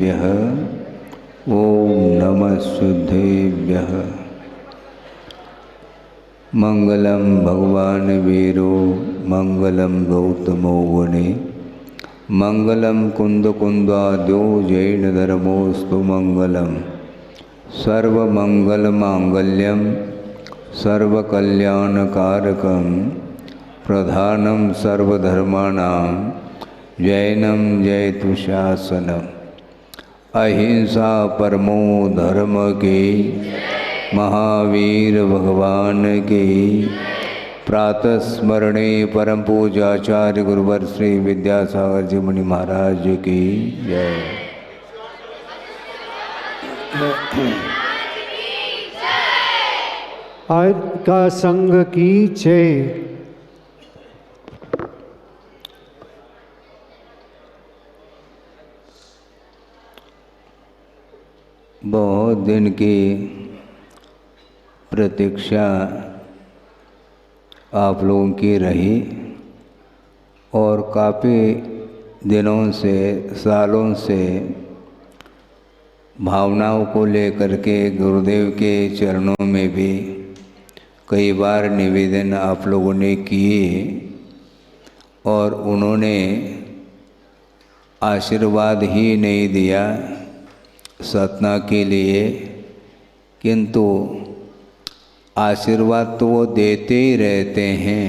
शुद्धेभ्यः ओम नमः शुद्धेभ्यः। मंगलम भगवान वीरो मंगलम गौतमो वने मंगलम कुंद कुंदाद्यो जैन धर्मोस्तु मंगलम सर्वमंगल मांगल्यम सर्वकल्याणकारकम प्रधानम सर्वधर्माणां जैनम जयतु शासनम। अहिंसा परमो धर्म की महावीर भगवान की प्रातः स्मरणे परम पूजाचार्य गुरुवर श्री विद्यासागर जी मुनि महाराज की जय। आज का संघ की जय। बहुत दिन की प्रतीक्षा आप लोगों की रही और काफ़ी दिनों से सालों से भावनाओं को लेकर के गुरुदेव के चरणों में भी कई बार निवेदन आप लोगों ने किए और उन्होंने आशीर्वाद ही नहीं दिया साधना के लिए, किंतु आशीर्वाद तो वो देते ही रहते हैं।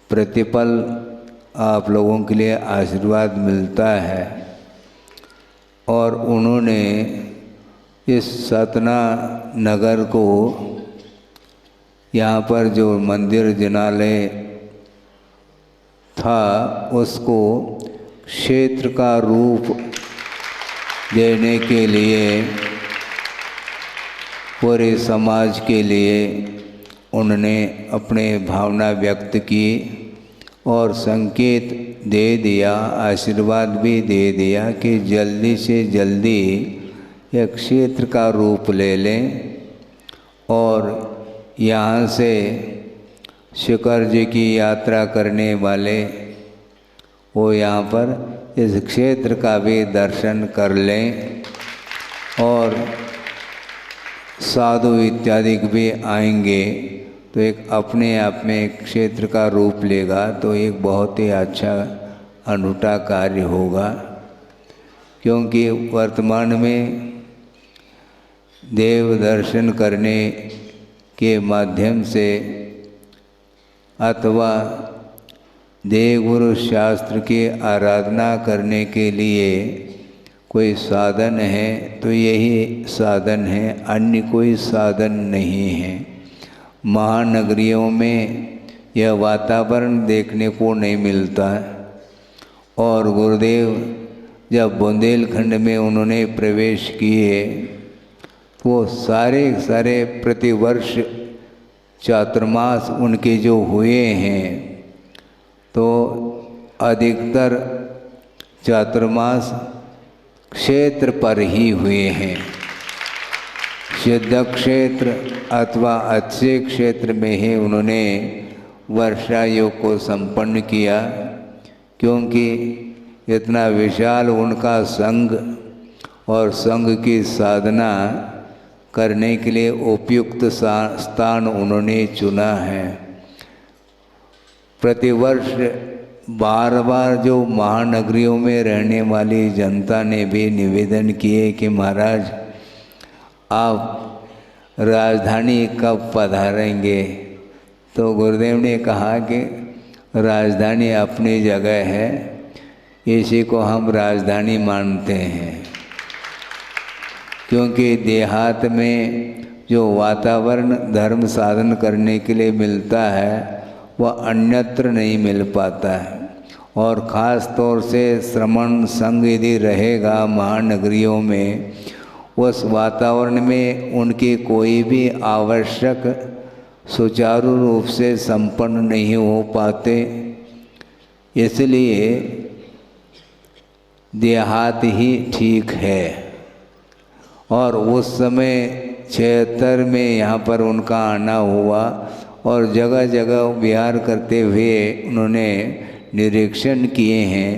प्रतिपल आप लोगों के लिए आशीर्वाद मिलता है और उन्होंने इस सतना नगर को यहाँ पर जो मंदिर जिनालय था उसको क्षेत्र का रूप देने के लिए पूरे समाज के लिए उन्होंने अपने भावना व्यक्त की और संकेत दे दिया, आशीर्वाद भी दे दिया कि जल्दी से जल्दी एक क्षेत्र का रूप ले लें और यहाँ से शिखर जी की यात्रा करने वाले वो यहाँ पर इस क्षेत्र का भी दर्शन कर लें और साधु इत्यादि भी आएंगे तो एक अपने आप में एक क्षेत्र का रूप लेगा तो एक बहुत ही अच्छा अनूठा कार्य होगा। क्योंकि वर्तमान में देव दर्शन करने के माध्यम से अथवा देव गुरु शास्त्र की आराधना करने के लिए कोई साधन है तो यही साधन है, अन्य कोई साधन नहीं है। महानगरियों में यह वातावरण देखने को नहीं मिलता और गुरुदेव जब बुंदेलखंड में उन्होंने प्रवेश किए वो सारे प्रतिवर्ष चातुर्मास उनके जो हुए हैं तो अधिकतर चातुर्मास क्षेत्र पर ही हुए हैं। सिद्ध क्षेत्र अथवा अच्छे क्षेत्र में ही उन्होंने वर्षा योग को संपन्न किया, क्योंकि इतना विशाल उनका संघ और संघ की साधना करने के लिए उपयुक्त स्थान उन्होंने चुना है। प्रतिवर्ष बार बार जो महानगरियों में रहने वाली जनता ने भी निवेदन किए कि महाराज आप राजधानी कब पधारेंगे, तो गुरुदेव ने कहा कि राजधानी अपनी जगह है, इसी को हम राजधानी मानते हैं। क्योंकि देहात में जो वातावरण धर्म साधन करने के लिए मिलता है वह अन्यत्र नहीं मिल पाता है। और ख़ास तौर से श्रमण संघ यदि रहेगा महानगरियों में, उस वातावरण में उनकी कोई भी आवश्यक सुचारू रूप से संपन्न नहीं हो पाते। इसलिए देहात ही ठीक है। और उस समय 76 में यहाँ पर उनका आना हुआ और जगह जगह विहार करते हुए उन्होंने निरीक्षण किए हैं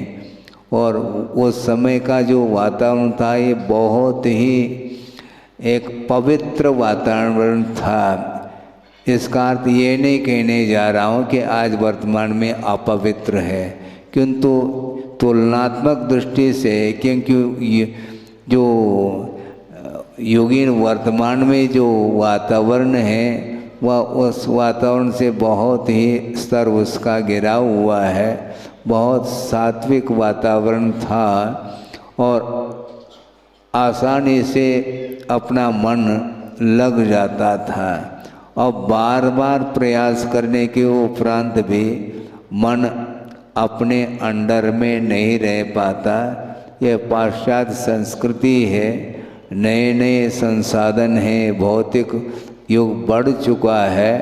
और उस समय का जो वातावरण था ये बहुत ही एक पवित्र वातावरण था। इसका अर्थ ये नहीं कहने जा रहा हूँ कि आज वर्तमान में अपवित्र है, किंतु तुलनात्मक दृष्टि से, क्योंकि ये जो योगीन वर्तमान में जो वातावरण है वह उस वातावरण से बहुत ही स्तर उसका गिरा हुआ है, बहुत सात्विक वातावरण था और आसानी से अपना मन लग जाता था। और बार बार प्रयास करने के उपरांत भी मन अपने अंडर में नहीं रह पाता। यह पाश्चात्य संस्कृति है, नए नए संसाधन हैं, भौतिक युग बढ़ चुका है।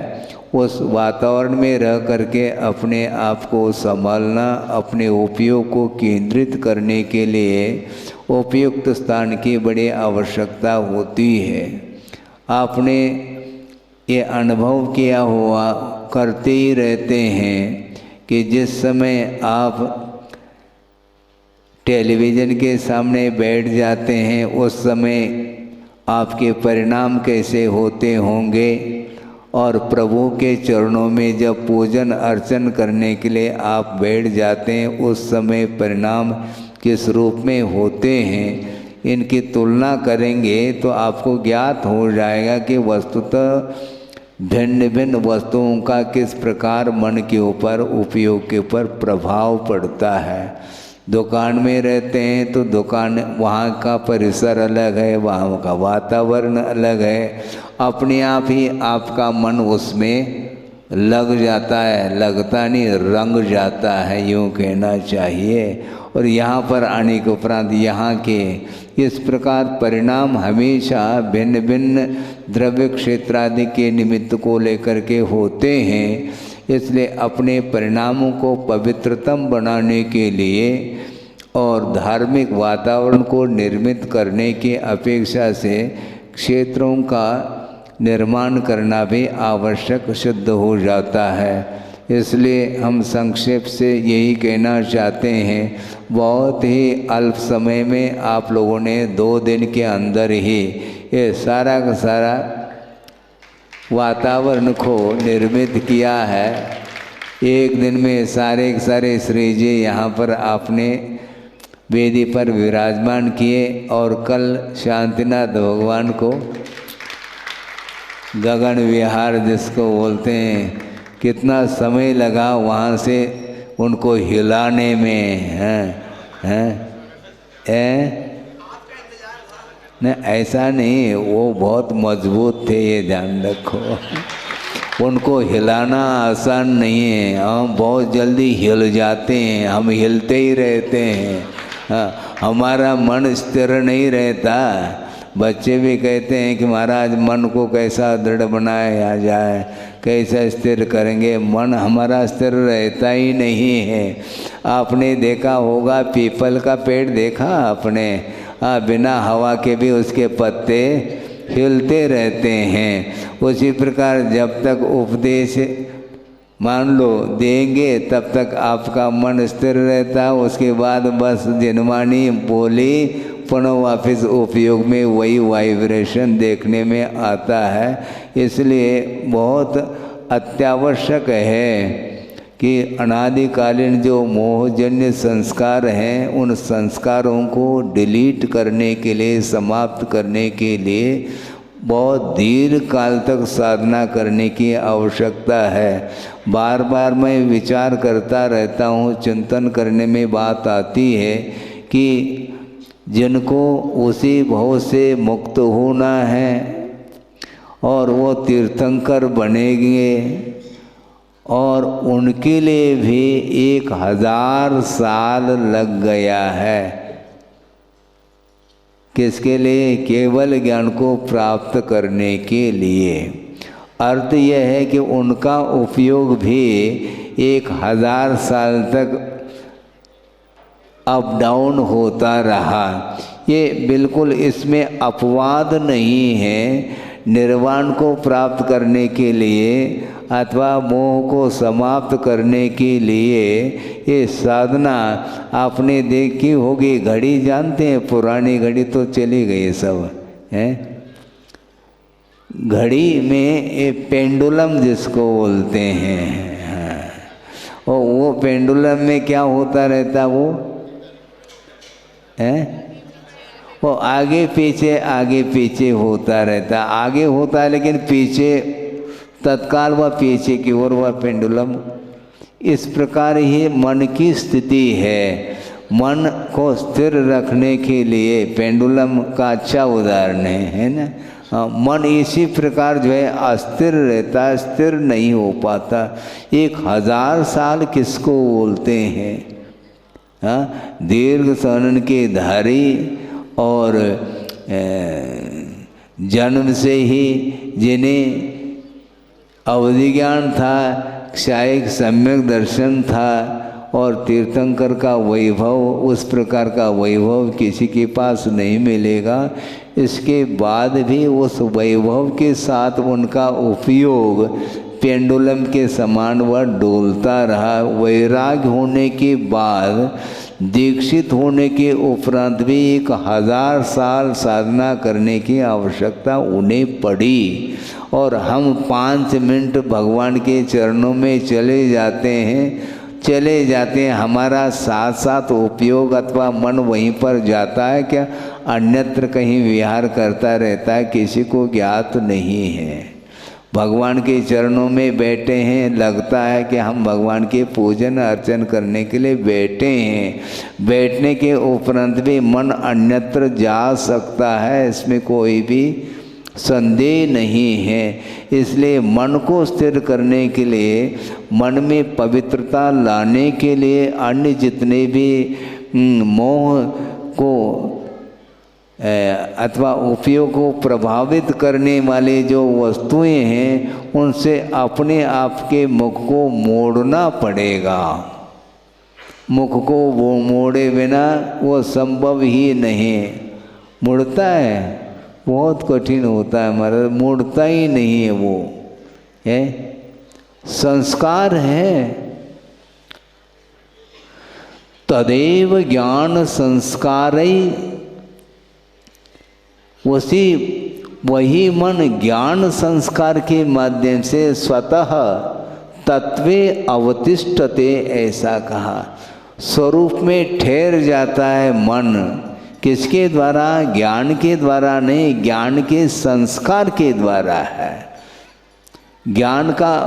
उस वातावरण में रह करके अपने आप को संभालना, अपने उपयोग को केंद्रित करने के लिए उपयुक्त स्थान की बड़ी आवश्यकता होती है। आपने ये अनुभव किया हुआ, करते ही रहते हैं कि जिस समय आप टेलीविज़न के सामने बैठ जाते हैं उस समय आपके परिणाम कैसे होते होंगे, और प्रभु के चरणों में जब पूजन अर्चन करने के लिए आप बैठ जाते हैं उस समय परिणाम किस रूप में होते हैं, इनकी तुलना करेंगे तो आपको ज्ञात हो जाएगा कि वस्तुतः भिन्न भिन्न वस्तुओं का किस प्रकार मन के ऊपर, उपयोग के ऊपर प्रभाव पड़ता है। दुकान में रहते हैं तो दुकान, वहाँ का परिसर अलग है, वहाँ का वातावरण अलग है, अपने आप ही आपका मन उसमें लग जाता है, लगता नहीं रंग जाता है यूँ कहना चाहिए। और यहाँ पर आने के उपरांत यहाँ के इस प्रकार परिणाम हमेशा भिन्न भिन्न द्रव्य क्षेत्र आदि के निमित्त को लेकर के होते हैं। इसलिए अपने परिणामों को पवित्रतम बनाने के लिए और धार्मिक वातावरण को निर्मित करने की अपेक्षा से क्षेत्रों का निर्माण करना भी आवश्यक सिद्ध हो जाता है। इसलिए हम संक्षेप से यही कहना चाहते हैं, बहुत ही अल्प समय में आप लोगों ने 2 दिन के अंदर ही ये सारा का सारा वातावरण को निर्मित किया है। एक दिन में सारे के सारे श्री जी यहाँ पर आपने वेदी पर विराजमान किए और कल शांतिनाथ भगवान को गगन विहार जिसको बोलते हैं, कितना समय लगा वहाँ से उनको हिलाने में, नहीं ऐसा नहीं, वो बहुत मजबूत थे, ये ध्यान रखो। उनको हिलाना आसान नहीं है, हम बहुत जल्दी हिल जाते हैं, हम हिलते ही रहते हैं। हमारा मन स्थिर नहीं रहता। बच्चे भी कहते हैं कि महाराज मन को कैसा दृढ़ बनाया जाए, कैसा स्थिर करेंगे। मन हमारा स्थिर रहता ही नहीं है। आपने देखा होगा पीपल का पेड़ देखा आपने, बिना हवा के भी उसके पत्ते हिलते रहते हैं। उसी प्रकार जब तक उपदेश मान लो देंगे तब तक आपका मन स्थिर रहता, उसके बाद बस जिनवानी बोली पुनः वापस उपयोग में वही वाइब्रेशन देखने में आता है। इसलिए बहुत अत्यावश्यक है कि अनादिकालीन जो मोहजन्य संस्कार हैं उन संस्कारों को डिलीट करने के लिए, समाप्त करने के लिए बहुत दीर्घ काल तक साधना करने की आवश्यकता है। बार बार मैं विचार करता रहता हूँ, चिंतन करने में बात आती है कि जिनको उसी भव से मुक्त होना है और वो तीर्थंकर बनेंगे, और उनके लिए भी 1000 साल लग गया है। किसके लिए? केवल ज्ञान को प्राप्त करने के लिए। अर्थ यह है कि उनका उपयोग भी 1000 साल तक अप डाउन होता रहा। ये बिल्कुल इसमें अपवाद नहीं है, निर्वाण को प्राप्त करने के लिए अथवा मोह को समाप्त करने के लिए ये साधना आपने देखी होगी। घड़ी जानते हैं, पुरानी घड़ी तो चली गई सब है। घड़ी में ये पेंडुलम जिसको बोलते हैं, हाँ। और वो पेंडुलम में क्या होता रहता वो है, वो आगे पीछे होता रहता, आगे होता है लेकिन पीछे तत्काल वह पीछे की ओर वह पेंडुलम। इस प्रकार ही मन की स्थिति है। मन को स्थिर रखने के लिए पेंडुलम का अच्छा उदाहरण है ना। मन इसी प्रकार जो है अस्थिर रहता है, स्थिर नहीं हो पाता। 1000 साल किसको बोलते हैं, हाँ, दीर्घ सहनन के धारी और जन्म से ही जिन्हें अवधि ज्ञान था, क्षायिक सम्यक दर्शन था और तीर्थंकर का वैभव, उस प्रकार का वैभव किसी के पास नहीं मिलेगा। इसके बाद भी उस वैभव के साथ उनका उपयोग पेंडुलम के समान वह डोलता रहा। वैराग्य होने के बाद, दीक्षित होने के उपरांत भी 1000 साल साधना करने की आवश्यकता उन्हें पड़ी। और हम 5 मिनट भगवान के चरणों में चले जाते हैं, हमारा साथ साथ उपयोग अथवा मन वहीं पर जाता है क्या, अन्यत्र कहीं विहार करता रहता है, किसी को ज्ञात नहीं है। भगवान के चरणों में बैठे हैं, लगता है कि हम भगवान के पूजन अर्चन करने के लिए बैठे हैं। बैठने के उपरांत भी मन अन्यत्र जा सकता है, इसमें कोई भी संदेह नहीं है। इसलिए मन को स्थिर करने के लिए, मन में पवित्रता लाने के लिए अन्य जितने भी मोह को अथवा उपयोग को प्रभावित करने वाले जो वस्तुएं हैं, उनसे अपने आप के मुख को मोड़ना पड़ेगा। मुख को वो मोड़े बिना वो संभव ही नहीं। मुड़ता है, बहुत कठिन होता है महाराज, मुड़ता ही नहीं है। वो है संस्कार है। तदेव ज्ञान संस्कारई, वही मन ज्ञान संस्कार के माध्यम से स्वतः तत्वे अवतिष्ठते, ऐसा कहा। स्वरूप में ठहर जाता है मन। किसके द्वारा? ज्ञान के द्वारा नहीं, ज्ञान के संस्कार के द्वारा है। ज्ञान का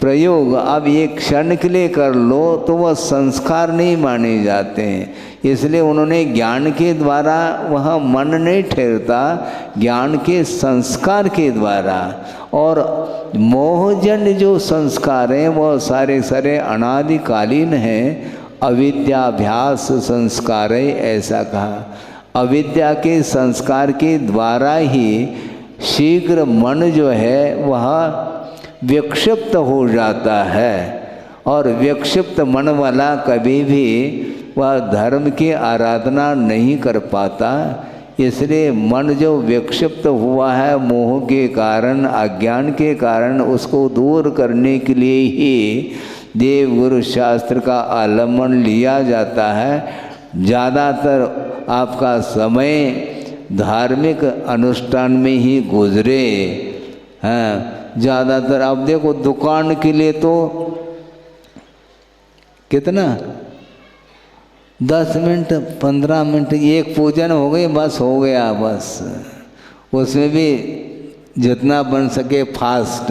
प्रयोग अब एक क्षण के लिए कर लो तो वह संस्कार नहीं माने जाते हैं। इसलिए उन्होंने ज्ञान के द्वारा वह मन नहीं ठहरता, ज्ञान के संस्कार के द्वारा। और मोहजन्य जो संस्कार हैं वह सारे सारे अनादिकालीन हैं। अविद्याभ्यास संस्कार है, ऐसा कहा। अविद्या के संस्कार के द्वारा ही शीघ्र मन जो है वह विक्षिप्त हो जाता है। और विक्षिप्त मन वाला कभी भी वह धर्म की आराधना नहीं कर पाता। इसलिए मन जो विक्षिप्त हुआ है मोह के कारण, अज्ञान के कारण, उसको दूर करने के लिए ही देव गुरु शास्त्र का आलम्बन लिया जाता है। ज़्यादातर आपका समय धार्मिक अनुष्ठान में ही गुजरे। हाँ, ज़्यादातर आप देखो दुकान के लिए तो कितना 10 मिनट 15 मिनट एक पूजन हो गई, बस हो गया। बस उसमें भी जितना बन सके फास्ट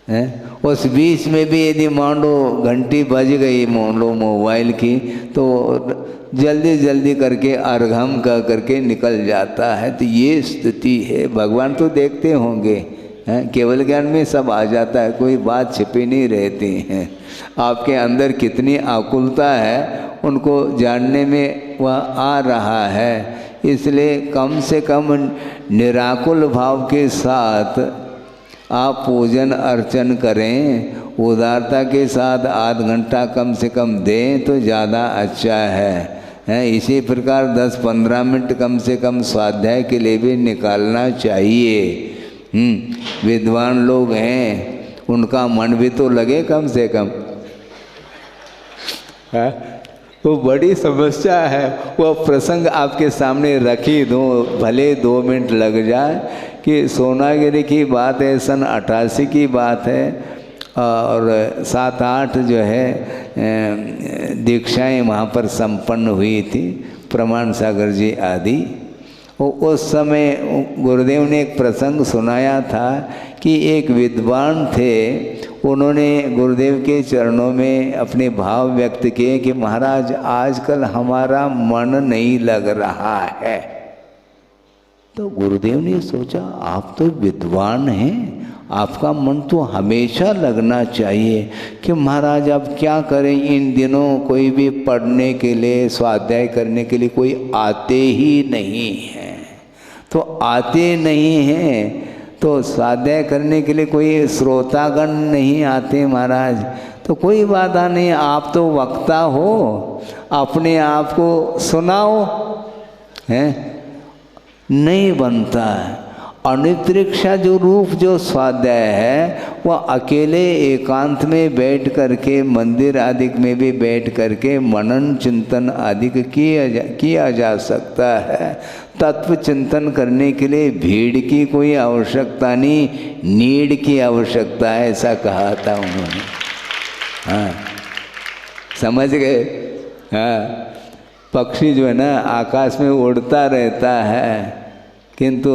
है। उस बीच में भी यदि मान लो घंटी बज गई मान लो मोबाइल की, तो जल्दी जल्दी करके अर्घम का करके निकल जाता है। तो ये स्थिति है। भगवान तो देखते होंगे, केवल ज्ञान में सब आ जाता है, कोई बात छिपी नहीं रहती है। आपके अंदर कितनी आकुलता है उनको जानने में वह आ रहा है। इसलिए कम से कम निराकुल भाव के साथ आप पूजन अर्चन करें, उदारता के साथ आध घंटा कम से कम दें तो ज़्यादा अच्छा है। इसी प्रकार 10-15 मिनट कम से कम स्वाध्याय के लिए भी निकालना चाहिए। विद्वान लोग हैं, उनका मन भी तो लगे कम से कम। है वो बड़ी समस्या है। वो प्रसंग आपके सामने रखी दो, भले 2 मिनट लग जाए, कि सोनागिरी की बात है, सन 88 की बात है, और 7-8 जो है दीक्षाएं वहाँ पर संपन्न हुई थी, प्रमाण सागर जी आदि। उस समय गुरुदेव ने एक प्रसंग सुनाया था कि एक विद्वान थे, उन्होंने गुरुदेव के चरणों में अपने भाव व्यक्त किए कि महाराज आजकल हमारा मन नहीं लग रहा है। तो गुरुदेव ने सोचा आप तो विद्वान हैं, आपका मन तो हमेशा लगना चाहिए कि महाराज अब क्या करें, इन दिनों कोई भी पढ़ने के लिए, स्वाध्याय करने के लिए कोई आते ही नहीं हैं। तो आते नहीं हैं तो स्वाध्याय करने के लिए कोई श्रोतागण नहीं आते महाराज। तो कोई बात नहीं, आप तो वक्ता हो, अपने आप को सुनाओ। हैं नहीं बनता है। अनुप्रेक्षा जो रूप जो स्वाध्याय है वह अकेले एकांत में बैठ करके, मंदिर आदि में भी बैठ करके मनन चिंतन आदि किया जा सकता है। तत्व चिंतन करने के लिए भीड़ की कोई आवश्यकता नहीं, नीड की आवश्यकता है, ऐसा कहा था उन्होंने। हाँ समझ गए। हाँ पक्षी जो है ना आकाश में उड़ता रहता है, किंतु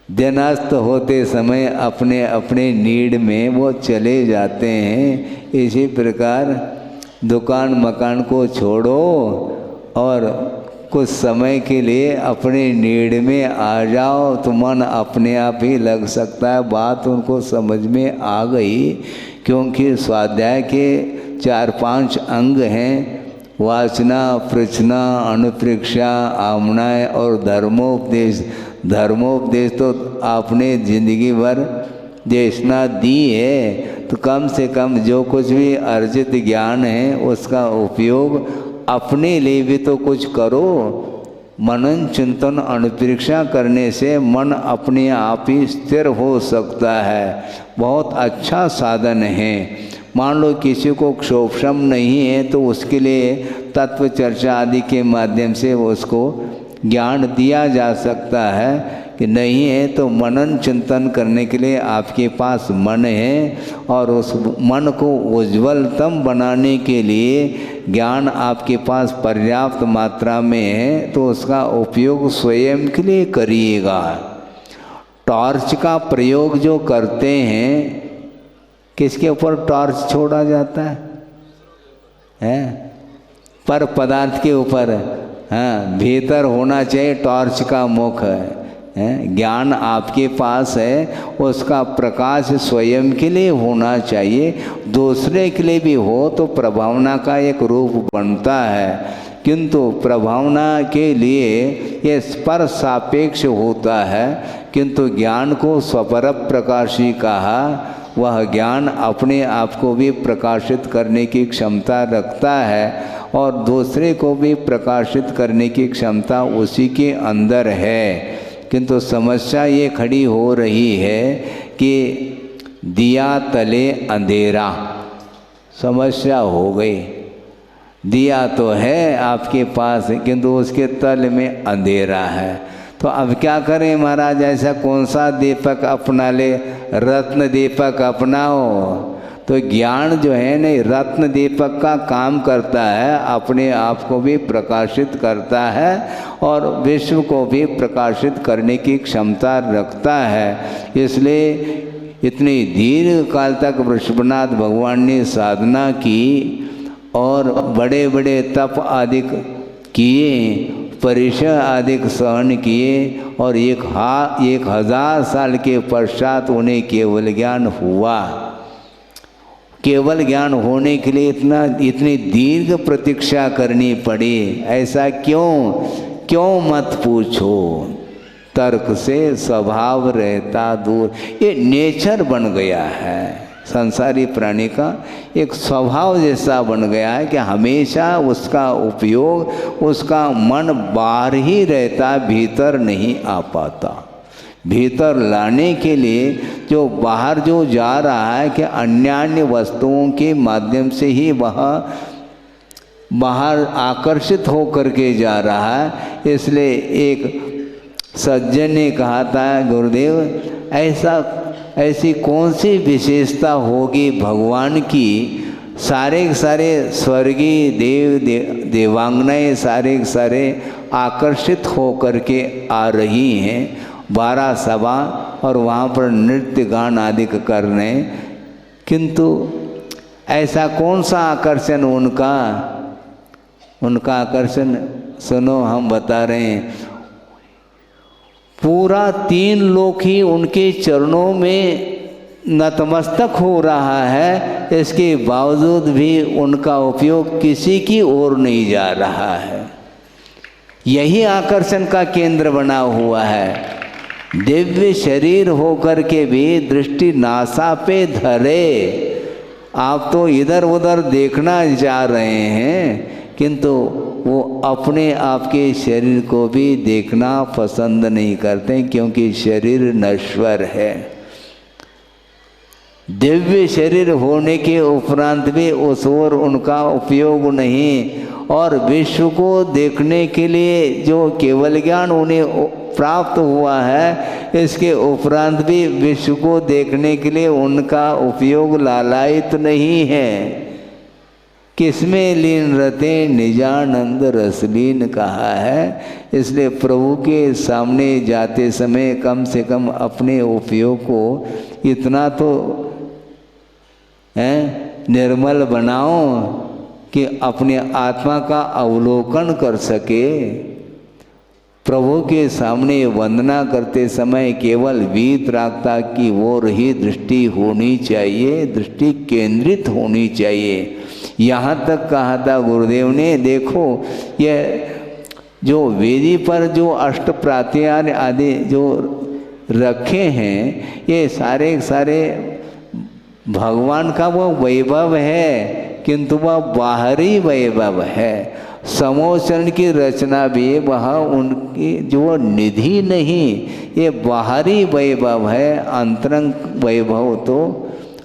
दिनास्त होते समय अपने अपने नीड में वो चले जाते हैं। इसी प्रकार दुकान मकान को छोड़ो और कुछ समय के लिए अपने नीड में आ जाओ तो मन अपने आप ही लग सकता है। बात उनको समझ में आ गई, क्योंकि स्वाध्याय के 4-5 अंग हैं, वासना, प्रचना, अनुप्रेक्षा, आमनाय और धर्मोपदेश। धर्मोपदेश तो आपने जिंदगी भर देशना दी है, तो कम से कम जो कुछ भी अर्जित ज्ञान है उसका उपयोग अपने लिए भी तो कुछ करो। मनन चिंतन अनुप्रेक्षा करने से मन अपने आप ही स्थिर हो सकता है, बहुत अच्छा साधन है। मान लो किसी को क्षोभशम नहीं है तो उसके लिए तत्व चर्चा आदि के माध्यम से उसको ज्ञान दिया जा सकता है। कि नहीं है तो मनन चिंतन करने के लिए आपके पास मन है, और उस मन को उज्ज्वलतम बनाने के लिए ज्ञान आपके पास पर्याप्त मात्रा में है, तो उसका उपयोग स्वयं के लिए करिएगा। टॉर्च का प्रयोग जो करते हैं, किसके ऊपर टॉर्च छोड़ा जाता है? पर पदार्थ के ऊपर। हाँ भीतर होना चाहिए टॉर्च का मुख है। ज्ञान आपके पास है, उसका प्रकाश स्वयं के लिए होना चाहिए, दूसरे के लिए भी हो तो प्रभावना का एक रूप बनता है। किंतु प्रभावना के लिए ये स्पर सापेक्ष होता है, किंतु ज्ञान को स्वपर प्रकाशी कहा। वह ज्ञान अपने आप को भी प्रकाशित करने की क्षमता रखता है और दूसरे को भी प्रकाशित करने की क्षमता उसी के अंदर है। किंतु समस्या ये खड़ी हो रही है कि दिया तले अंधेरा, समस्या हो गई। दिया तो है आपके पास किंतु उसके तल में अंधेरा है। तो अब क्या करें महाराज, ऐसा कौन सा दीपक अपना ले? रत्न दीपक अपनाओ। तो ज्ञान जो है नहीं रत्न दीपक का काम करता है, अपने आप को भी प्रकाशित करता है और विश्व को भी प्रकाशित करने की क्षमता रखता है। इसलिए इतनी दीर्घ काल तक वृषभनाथ भगवान ने साधना की और बड़े बड़े तप आदि किए, परिचय आदि सहन किए, और 1000 साल के पश्चात उन्हें केवल ज्ञान हुआ। केवल ज्ञान होने के लिए इतनी दीर्घ प्रतीक्षा करनी पड़ी। ऐसा क्यों मत पूछो, तर्क से स्वभाव रहता दूर। ये नेचर बन गया है, संसारी प्राणी का एक स्वभाव जैसा बन गया है कि हमेशा उसका उपयोग, उसका मन बाहर ही रहता, भीतर नहीं आ पाता। भीतर लाने के लिए जो बाहर जो जा रहा है कि अन्य वस्तुओं के माध्यम से ही वह बाहर आकर्षित होकर के जा रहा है। इसलिए एक सज्जन ने कहा था, गुरुदेव ऐसी कौन सी विशेषता होगी भगवान की, सारे स्वर्गीय देवांगनाएं सारे आकर्षित होकर के आ रही हैं 12 सभा और वहाँ पर नृत्य गान आदि कर रहे हैं, किंतु ऐसा कौन सा आकर्षण उनका आकर्षण सुनो, हम बता रहे हैं। पूरा 3 लोक ही उनके चरणों में नतमस्तक हो रहा है, इसके बावजूद भी उनका उपयोग किसी की ओर नहीं जा रहा है। यही आकर्षण का केंद्र बना हुआ है। दिव्य शरीर होकर के भी दृष्टि नासा पे धरे, आप तो इधर उधर देखना जा रहे हैं, किंतु वो अपने आपके शरीर को भी देखना पसंद नहीं करते, क्योंकि शरीर नश्वर है। दिव्य शरीर होने के उपरांत भी उस ओर उनका उपयोग नहीं, और विश्व को देखने के लिए जो केवल ज्ञान उन्हें प्राप्त हुआ है, इसके उपरांत भी विश्व को देखने के लिए उनका उपयोग लालायित नहीं है। किसमें लीन रहते, निजानंद रसलीन कहा है। इसलिए प्रभु के सामने जाते समय कम से कम अपने उपयोग को इतना तो निर्मल बनाओ कि अपने आत्मा का अवलोकन कर सके। प्रभु के सामने वंदना करते समय केवल वीतरागता की ओर ही दृष्टि होनी चाहिए, दृष्टि केंद्रित होनी चाहिए। यहाँ तक कहा था गुरुदेव ने, देखो ये जो वेदी पर जो अष्ट प्रात्यार आदि जो रखे हैं, ये सारे भगवान का वो वैभव है, किंतु वह बाहरी वैभव है। समोचरण की रचना भी वह उनकी जो निधि नहीं, ये बाहरी वैभव है। अंतरंग वैभव तो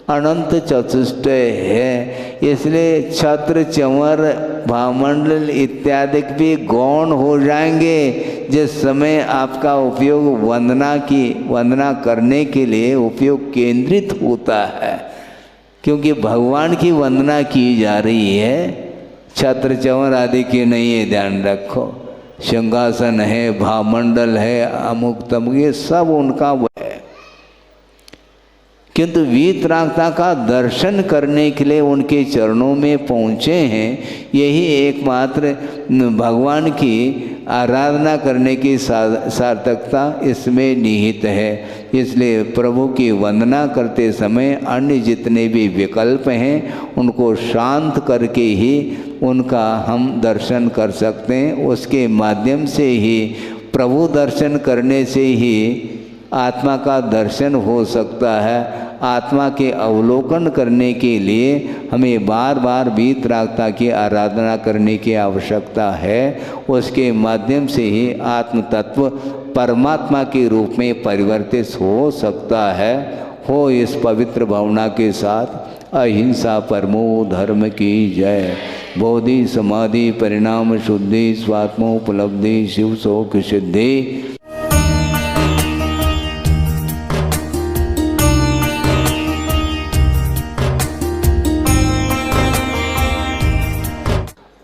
अनंत चतुष्ट है। इसलिए छत्र चंवर भामंडल इत्यादि भी गौण हो जाएंगे जिस समय आपका उपयोग वंदना करने के लिए उपयोग केंद्रित होता है, क्योंकि भगवान की वंदना की जा रही है, छत्र चंवर आदि की नहीं है। ध्यान रखो, सिंहासन है, भामंडल है, अमुक तमुक, ये सब उनका है, किंतु वीतरागता का दर्शन करने के लिए उनके चरणों में पहुँचे हैं। यही एकमात्र भगवान की आराधना करने की सार्थकता इसमें निहित है। इसलिए प्रभु की वंदना करते समय अन्य जितने भी विकल्प हैं उनको शांत करके ही उनका हम दर्शन कर सकते हैं। उसके माध्यम से ही, प्रभु दर्शन करने से ही आत्मा का दर्शन हो सकता है। आत्मा के अवलोकन करने के लिए हमें बार बार वीतरागता की आराधना करने की आवश्यकता है। उसके माध्यम से ही आत्म तत्व परमात्मा के रूप में परिवर्तित हो सकता है। हो इस पवित्र भावना के साथ अहिंसा परमो धर्म की जय। बोधि समाधि परिणाम शुद्धि स्वात्मोपलब्धि शिव शोक सिद्धि।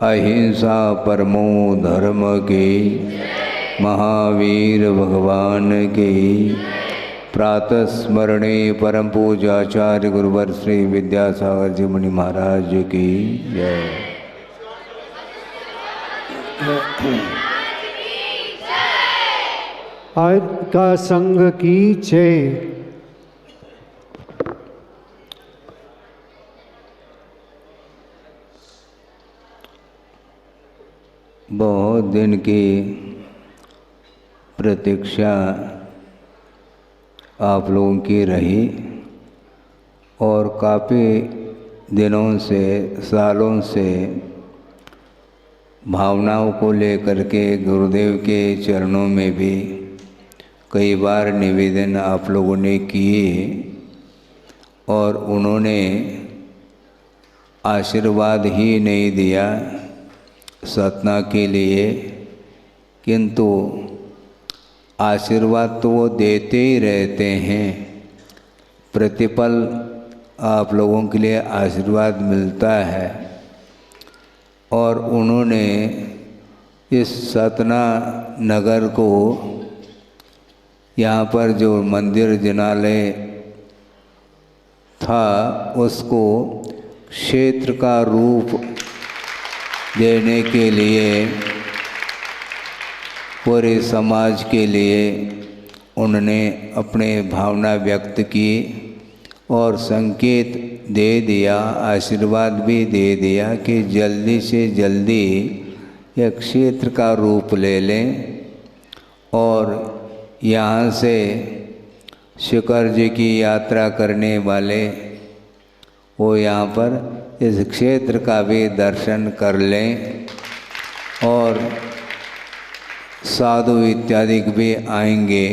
अहिंसा परमो धर्म की, महावीर भगवान की। प्रातः स्मरणे परम पूजाचार्य गुरुवर श्री विद्यासागर जी मुनि महाराज की जय। आज का संघ की जय। बहुत दिन की प्रतीक्षा आप लोगों की रही और काफ़ी दिनों से, सालों से भावनाओं को लेकर के गुरुदेव के चरणों में भी कई बार निवेदन आप लोगों ने किए और उन्होंने आशीर्वाद ही नहीं दिया साधना के लिए, किंतु आशीर्वाद तो वो देते ही रहते हैं। प्रतिपल आप लोगों के लिए आशीर्वाद मिलता है। और उन्होंने इस सतना नगर को, यहाँ पर जो मंदिर जिनालय था उसको क्षेत्र का रूप देने के लिए, पूरे समाज के लिए उन्होंने अपने भावना व्यक्त की और संकेत दे दिया, आशीर्वाद भी दे दिया कि जल्दी से जल्दी यह क्षेत्र का रूप ले लें और यहाँ से शिखर जी की यात्रा करने वाले वो यहाँ पर इस क्षेत्र का भी दर्शन कर लें और साधु इत्यादि भी आएंगे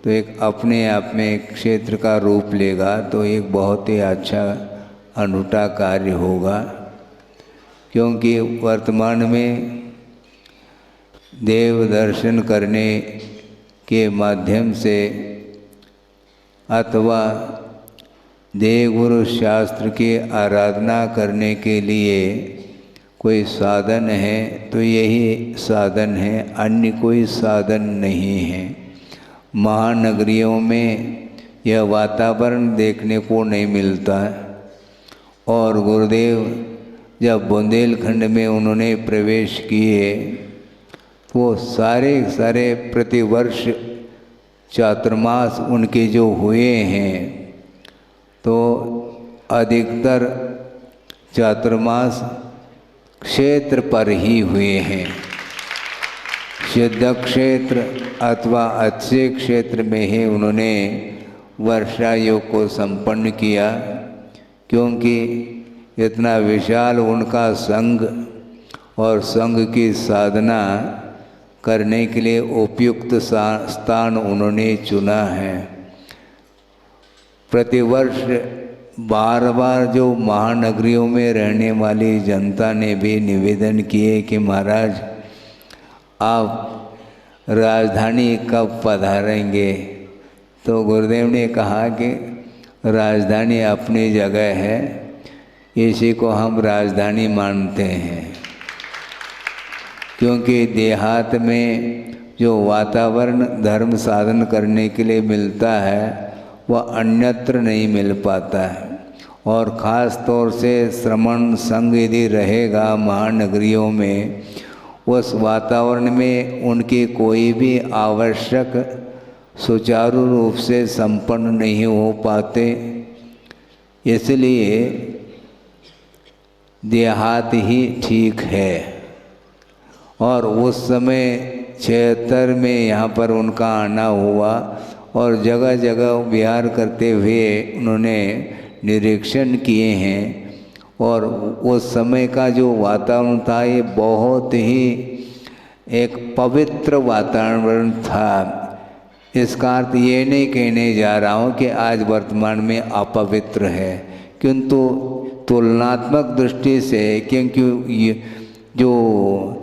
तो एक अपने आप में एक क्षेत्र का रूप लेगा, तो एक बहुत ही अच्छा अनूठा कार्य होगा। क्योंकि वर्तमान में देव दर्शन करने के माध्यम से अथवा देवगुरु शास्त्र की आराधना करने के लिए कोई साधन है तो यही साधन है, अन्य कोई साधन नहीं है। महानगरियों में यह वातावरण देखने को नहीं मिलता। और गुरुदेव जब बुंदेलखंड में उन्होंने प्रवेश किए वो सारे प्रतिवर्ष चातुर्मास उनके जो हुए हैं तो अधिकतर चातुर्मास क्षेत्र पर ही हुए हैं। सिद्ध क्षेत्र अथवा अच्छे क्षेत्र में ही उन्होंने वर्षा योग को संपन्न किया, क्योंकि इतना विशाल उनका संघ और संघ की साधना करने के लिए उपयुक्त स्थान उन्होंने चुना है। प्रतिवर्ष बार बार जो महानगरियों में रहने वाली जनता ने भी निवेदन किए कि महाराज आप राजधानी कब पधारेंगे, तो गुरुदेव ने कहा कि राजधानी अपनी जगह है, इसी को हम राजधानी मानते हैं। क्योंकि देहात में जो वातावरण धर्म साधन करने के लिए मिलता है वह अन्यत्र नहीं मिल पाता है। और ख़ास तौर से श्रमण संघ यदि रहेगा महानगरियों में, उस वातावरण में उनकी कोई भी आवश्यक सुचारू रूप से संपन्न नहीं हो पाते। इसलिए देहात ही ठीक है। और उस समय 76 में यहाँ पर उनका आना हुआ और जगह जगह विहार करते हुए उन्होंने निरीक्षण किए हैं। और उस समय का जो वातावरण था ये बहुत ही एक पवित्र वातावरण था। इसका अर्थ ये नहीं कहने जा रहा हूँ कि आज वर्तमान में अपवित्र है, किंतु तुलनात्मक दृष्टि से, क्योंकि जो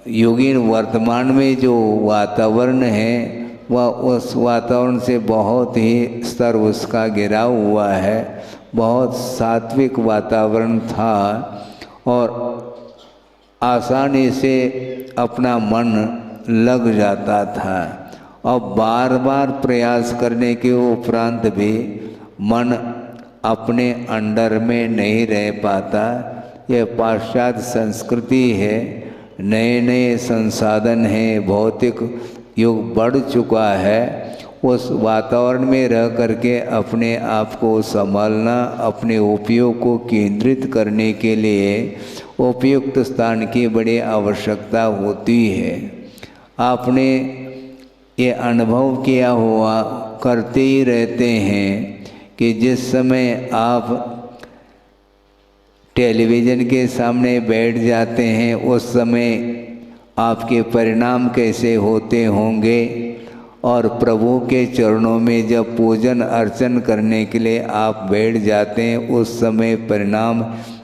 योगीन वर्तमान में जो वातावरण है वह उस वातावरण से बहुत ही स्तर उसका गिरा हुआ है, बहुत सात्विक वातावरण था और आसानी से अपना मन लग जाता था। और बार बार प्रयास करने के उपरांत भी मन अपने अंडर में नहीं रह पाता। यह पाश्चात्य संस्कृति है, नए नए संसाधन हैं, भौतिक युग बढ़ चुका है। उस वातावरण में रह करके अपने आप को संभालना, अपने उपयोग को केंद्रित करने के लिए उपयुक्त स्थान की बड़ी आवश्यकता होती है। आपने ये अनुभव किया हुआ, करते ही रहते हैं कि जिस समय आप टेलीविज़न के सामने बैठ जाते हैं उस समय आपके परिणाम कैसे होते होंगे। और प्रभु के चरणों में जब पूजन अर्चन करने के लिए आप बैठ जाते हैं, उस समय परिणाम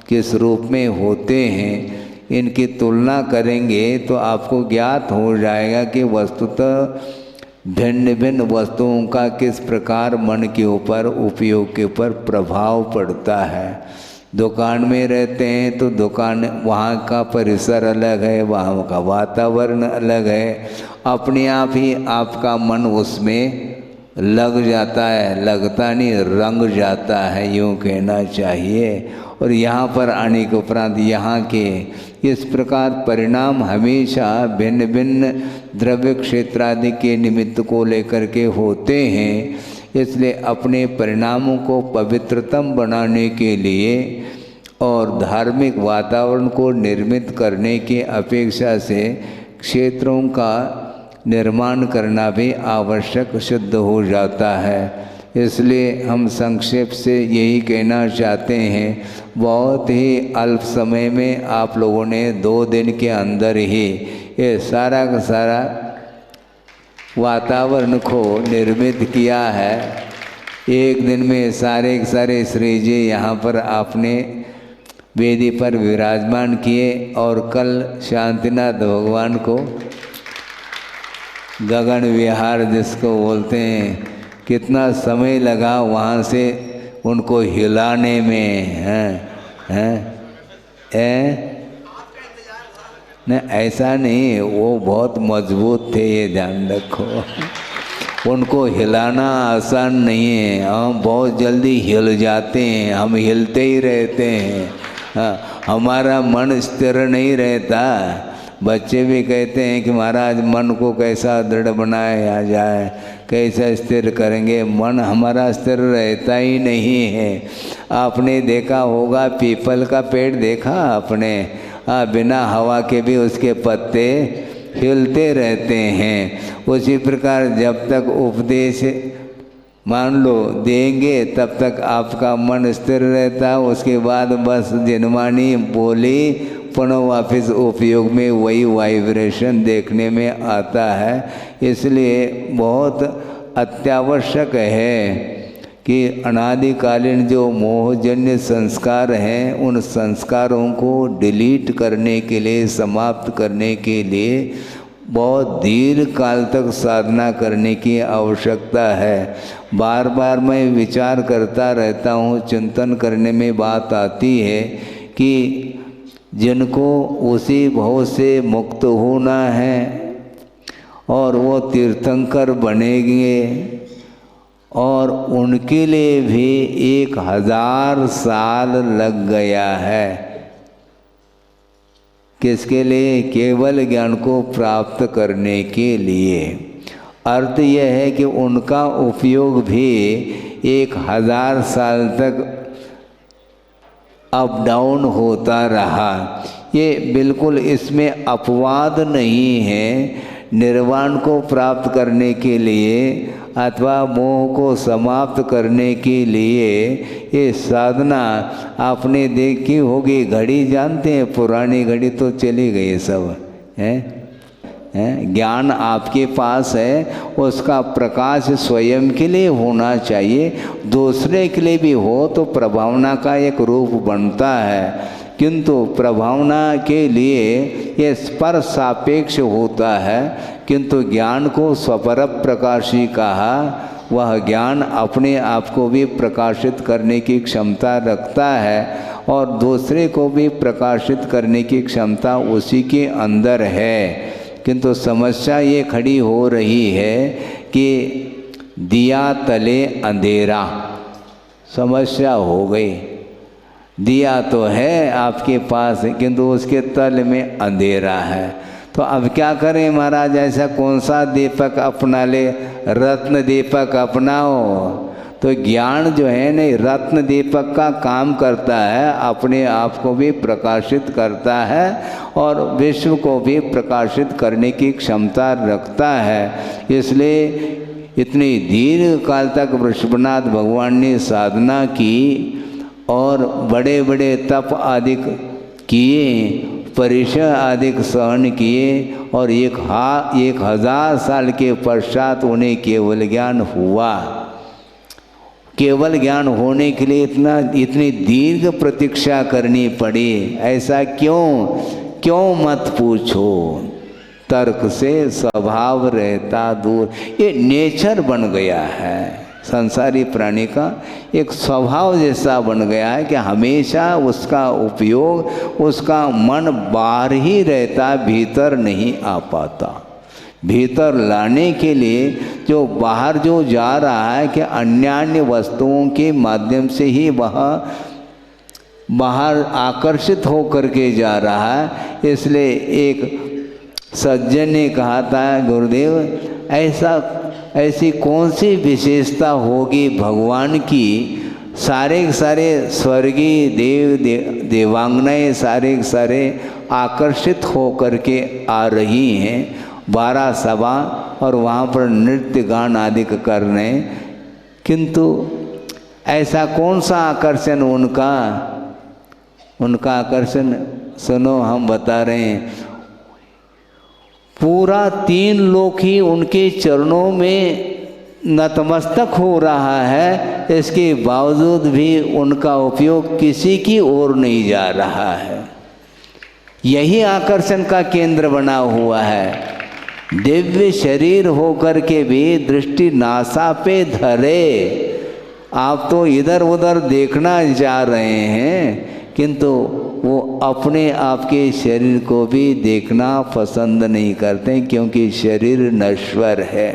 किस रूप में होते हैं, इनकी तुलना करेंगे तो आपको ज्ञात हो जाएगा कि वस्तुतः भिन्न भिन्न वस्तुओं का किस प्रकार मन के ऊपर, उपयोग के ऊपर प्रभाव पड़ता है। दुकान में रहते हैं तो दुकान, वहाँ का परिसर अलग है, वहाँ का वातावरण अलग है, अपने आप ही आपका मन उसमें लग जाता है, लगता नहीं रंग जाता है, यूँ कहना चाहिए। और यहाँ पर आने के उपरांत यहाँ के इस प्रकार परिणाम हमेशा भिन्न भिन्न द्रव्य क्षेत्र आदि के निमित्त को लेकर के होते हैं। इसलिए अपने परिणामों को पवित्रतम बनाने के लिए और धार्मिक वातावरण को निर्मित करने की अपेक्षा से क्षेत्रों का निर्माण करना भी आवश्यक सिद्ध हो जाता है। इसलिए हम संक्षेप से यही कहना चाहते हैं, बहुत ही अल्प समय में आप लोगों ने 2 दिन के अंदर ही ये सारा का सारा वातावरण को निर्मित किया है। एक दिन में सारे के सारे श्री जी यहाँ पर आपने वेदी पर विराजमान किए और कल शांतिनाथ भगवान को गगन विहार जिसको बोलते हैं, कितना समय लगा वहाँ से उनको हिलाने में, नहीं ऐसा नहीं, वो बहुत मजबूत थे, ये ध्यान रखो। उनको हिलाना आसान नहीं है, हम बहुत जल्दी हिल जाते हैं, हम हिलते ही रहते हैं। हमारा मन स्थिर नहीं रहता। बच्चे भी कहते हैं कि महाराज मन को कैसा दृढ़ बनाया जाए, कैसा स्थिर करेंगे। मन हमारा स्थिर रहता ही नहीं है। आपने देखा होगा पीपल का पेड़ देखा आपने, बिना हवा के भी उसके पत्ते हिलते रहते हैं। उसी प्रकार जब तक उपदेश मान लो देंगे तब तक आपका मन स्थिर रहता, उसके बाद बस जिनवानी बोली पुनः वापस उपयोग में वही वाइब्रेशन देखने में आता है। इसलिए बहुत अत्यावश्यक है कि अनादिकालीन जो मोहजन्य संस्कार हैं, उन संस्कारों को डिलीट करने के लिए, समाप्त करने के लिए बहुत दीर्घ काल तक साधना करने की आवश्यकता है। बार बार मैं विचार करता रहता हूँ, चिंतन करने में बात आती है कि जिनको उसी भव से मुक्त होना है और वो तीर्थंकर बनेंगे, और उनके लिए भी 1000 साल लग गया है। किसके लिए? केवल ज्ञान को प्राप्त करने के लिए। अर्थ यह है कि उनका उपयोग भी 1000 साल तक अप डाउन होता रहा। ये बिल्कुल इसमें अपवाद नहीं है। निर्वाण को प्राप्त करने के लिए अथवा मोह को समाप्त करने के लिए ये साधना आपने देखी होगी। घड़ी जानते हैं, पुरानी घड़ी तो चली गई सब है। ज्ञान आपके पास है, उसका प्रकाश स्वयं के लिए होना चाहिए, दूसरे के लिए भी हो तो प्रभावना का एक रूप बनता है। किंतु प्रभावना के लिए ये स्पर सापेक्ष होता है, किंतु ज्ञान को स्वपर प्रकाशी कहा। वह ज्ञान अपने आप को भी प्रकाशित करने की क्षमता रखता है और दूसरे को भी प्रकाशित करने की क्षमता उसी के अंदर है। किंतु समस्या ये खड़ी हो रही है कि दिया तले अंधेरा, समस्या हो गई। दिया तो है आपके पास किंतु उसके तल में अंधेरा है। तो अब क्या करें महाराज? ऐसा कौन सा दीपक अपना ले? रत्न दीपक अपनाओ। तो ज्ञान जो है ना, रत्न दीपक का काम करता है, अपने आप को भी प्रकाशित करता है और विश्व को भी प्रकाशित करने की क्षमता रखता है। इसलिए इतनी दीर्घ काल तक वृषभनाथ भगवान ने साधना की और बड़े बड़े तप आदि किए, परिचय आदि सहन किए और 1000 साल के पश्चात उन्हें केवल ज्ञान हुआ। केवल ज्ञान होने के लिए इतनी दीर्घ प्रतीक्षा करनी पड़ी। ऐसा क्यों मत पूछो। तर्क से स्वभाव रहता दूर। ये नेचर बन गया है, संसारी प्राणी का एक स्वभाव जैसा बन गया है कि हमेशा उसका उपयोग, उसका मन बाहर ही रहता, भीतर नहीं आ पाता। भीतर लाने के लिए जो बाहर जो जा रहा है कि अन्य वस्तुओं के माध्यम से ही वह बाहर आकर्षित होकर के जा रहा है। इसलिए एक सज्जन ने कहा था, गुरुदेव ऐसी कौन सी विशेषता होगी भगवान की, सारे स्वर्गीय देवांगनाएं सारे आकर्षित होकर के आ रही हैं 12 सभा और वहाँ पर नृत्य गान आदि कर रहे हैं, किंतु ऐसा कौन सा आकर्षण उनका आकर्षण सुनो, हम बता रहे हैं। पूरा 3 लोक ही उनके चरणों में नतमस्तक हो रहा है, इसके बावजूद भी उनका उपयोग किसी की ओर नहीं जा रहा है। यही आकर्षण का केंद्र बना हुआ है। दिव्य शरीर होकर के भी दृष्टि नासा पे धरे। आप तो इधर उधर देखना जा रहे हैं, किंतु वो अपने आपके शरीर को भी देखना पसंद नहीं करते, क्योंकि शरीर नश्वर है।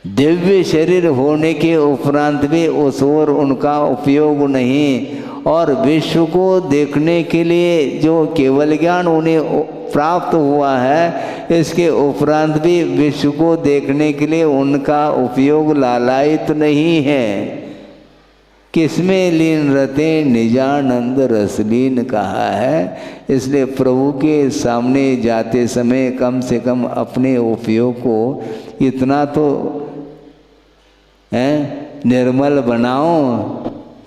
दिव्य शरीर होने के उपरांत भी उस ओर उनका उपयोग नहीं, और विश्व को देखने के लिए जो केवल ज्ञान उन्हें प्राप्त हुआ है, इसके उपरांत भी विश्व को देखने के लिए उनका उपयोग लालायित नहीं है। किसमें लीन रहते, निजानंद रसलीन कहा है। इसलिए प्रभु के सामने जाते समय कम से कम अपने उपयोग को इतना तो निर्मल बनाओ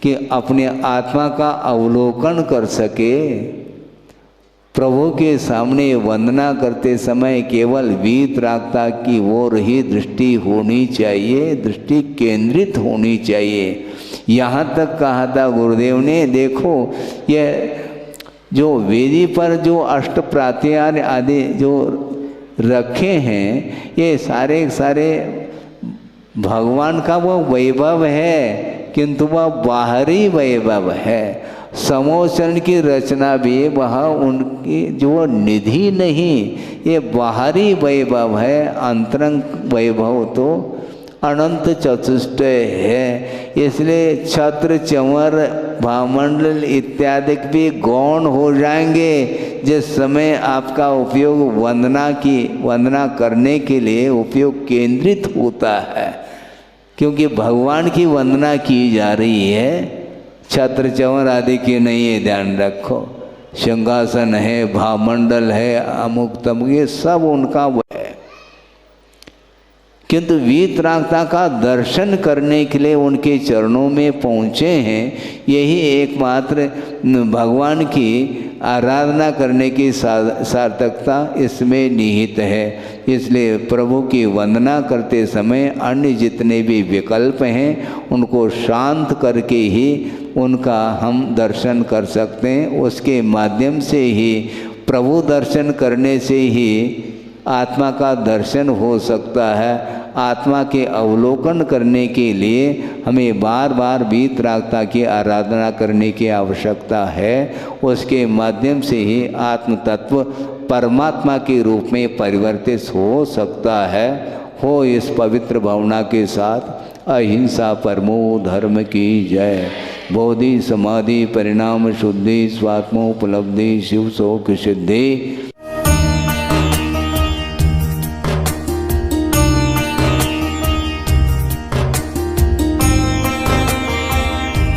कि अपने आत्मा का अवलोकन कर सके। प्रभु के सामने वंदना करते समय केवल वीतरागता की ओर ही दृष्टि होनी चाहिए, दृष्टि केंद्रित होनी चाहिए। यहाँ तक कहा था गुरुदेव ने, देखो ये जो वेदी पर जो अष्ट प्रात्यार आदि जो रखे हैं, ये सारे भगवान का वो वैभव है, किंतु वह बाहरी वैभव है। समोचरण की रचना भी वह उनकी जो निधि नहीं, ये बाहरी वैभव है। अंतरंग वैभव तो अनंत चतुष्ट है। इसलिए छत्र चंवर भामंडल इत्यादि भी गौण हो जाएंगे जिस समय आपका उपयोग वंदना करने के लिए उपयोग केंद्रित होता है, क्योंकि भगवान की वंदना की जा रही है, छत्र चंवर आदि की नहीं है। ध्यान रखो, सिंहासन है, भामंडल है, अमुक तमुक, ये सब उनका है। किंतु वीतरागता का दर्शन करने के लिए उनके चरणों में पहुँचे हैं, यही एकमात्र भगवान की आराधना करने की सार्थकता इसमें निहित है। इसलिए प्रभु की वंदना करते समय अन्य जितने भी विकल्प हैं उनको शांत करके ही उनका हम दर्शन कर सकते हैं। उसके माध्यम से ही, प्रभु दर्शन करने से ही आत्मा का दर्शन हो सकता है। आत्मा के अवलोकन करने के लिए हमें बार बार वीतरागता की आराधना करने की आवश्यकता है। उसके माध्यम से ही आत्म तत्व परमात्मा के रूप में परिवर्तित हो सकता है। हो इस पवित्र भावना के साथ अहिंसा परमो धर्म की जय। बोधि समाधि परिणाम शुद्धि स्वात्मोपलब्धि शिव शोक सिद्धि।